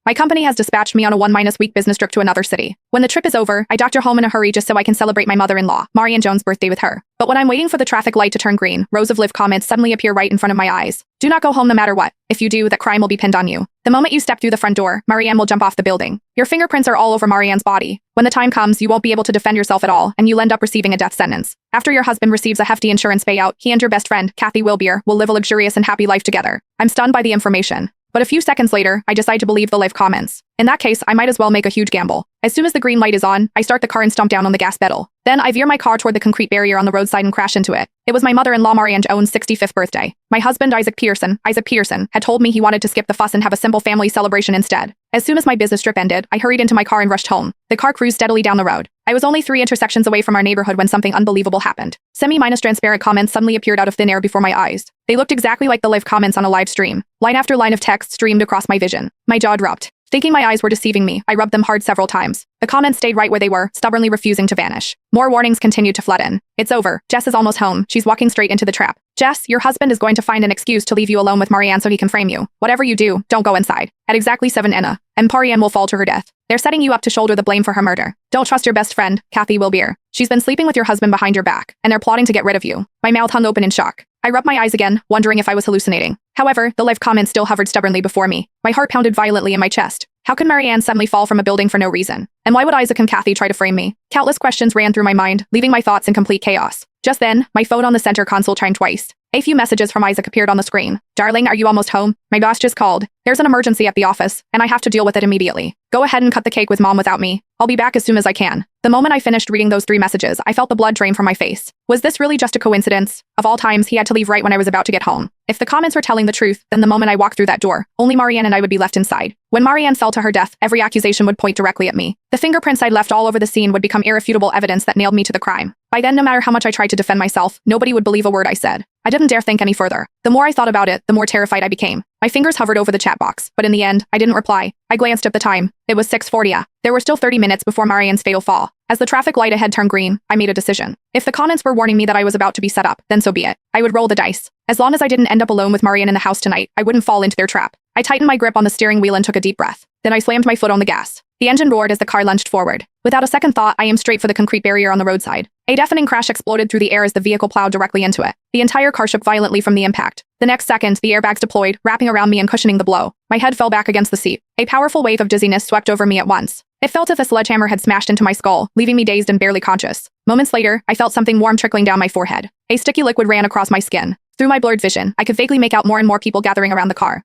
My company has dispatched me on a 1-week business trip to another city. When the trip is over, I doctor home in a hurry just so I can celebrate my mother-in-law, Marianne Jones' birthday with her. But when I'm waiting for the traffic light to turn green, rows of live comments suddenly appear right in front of my eyes. Do not go home no matter what. If you do, that crime will be pinned on you. The moment you step through the front door, Marianne will jump off the building. Your fingerprints are all over Marianne's body. When the time comes, you won't be able to defend yourself at all, and you'll end up receiving a death sentence. After your husband receives a hefty insurance payout, he and your best friend, Kathy Wilbeer, will live a luxurious and happy life together. I'm stunned by the information. But a few seconds later, I decide to believe the live comments. In that case, I might as well make a huge gamble. As soon as the green light is on, I start the car and stomp down on the gas pedal. Then I veer my car toward the concrete barrier on the roadside and crash into it. It was my mother-in-law Marianne Jones' 65th birthday. My husband, Isaac Pearson, had told me he wanted to skip the fuss and have a simple family celebration instead. As soon as my business trip ended, I hurried into my car and rushed home. The car cruised steadily down the road. I was only 3 intersections away from our neighborhood when something unbelievable happened. Semi-transparent comments suddenly appeared out of thin air before my eyes. They looked exactly like the live comments on a live stream. Line after line of text streamed across my vision. My jaw dropped. Thinking my eyes were deceiving me, I rubbed them hard several times. The comments stayed right where they were, stubbornly refusing to vanish. More warnings continued to flood in. It's over. Jess is almost home. She's walking straight into the trap. Jess, your husband is going to find an excuse to leave you alone with Marianne so he can frame you. Whatever you do, don't go inside. At exactly 7 Enna, and Marianne will fall to her death. They're setting you up to shoulder the blame for her murder. Don't trust your best friend, Kathy Wilbeer. She's been sleeping with your husband behind your back, and they're plotting to get rid of you. My mouth hung open in shock. I rubbed my eyes again, wondering if I was hallucinating. However, the live comment still hovered stubbornly before me. My heart pounded violently in my chest. How could Marianne suddenly fall from a building for no reason? And why would Isaac and Kathy try to frame me? Countless questions ran through my mind, leaving my thoughts in complete chaos. Just then, my phone on the center console chimed twice. A few messages from Isaac appeared on the screen. Darling, are you almost home? My boss just called. There's an emergency at the office, and I have to deal with it immediately. Go ahead and cut the cake with Mom without me. I'll be back as soon as I can. The moment I finished reading those 3 messages, I felt the blood drain from my face. Was this really just a coincidence? Of all times, he had to leave right when I was about to get home. If the comments were telling the truth, then the moment I walked through that door, only Marianne and I would be left inside. When Marianne fell to her death, every accusation would point directly at me. The fingerprints I'd left all over the scene would become irrefutable evidence that nailed me to the crime. By then, no matter how much I tried to defend myself, nobody would believe a word I said. I didn't dare think any further. The more I thought about it, the more terrified I became. My fingers hovered over the chat box, but in the end, I didn't reply. I glanced at the time. It was 6:40. There were still 30 minutes before Marianne's fatal fall. As the traffic light ahead turned green, I made a decision. If the comments were warning me that I was about to be set up, then so be it. I would roll the dice. As long as I didn't end up alone with Marianne in the house tonight, I wouldn't fall into their trap. I tightened my grip on the steering wheel and took a deep breath. Then I slammed my foot on the gas. The engine roared as the car lunged forward. Without a second thought, I aimed straight for the concrete barrier on the roadside. A deafening crash exploded through the air as the vehicle plowed directly into it. The entire car shook violently from the impact. The next second, the airbags deployed, wrapping around me and cushioning the blow. My head fell back against the seat. A powerful wave of dizziness swept over me at once. It felt as if a sledgehammer had smashed into my skull, leaving me dazed and barely conscious. Moments later, I felt something warm trickling down my forehead. A sticky liquid ran across my skin. Through my blurred vision, I could vaguely make out more and more people gathering around the car.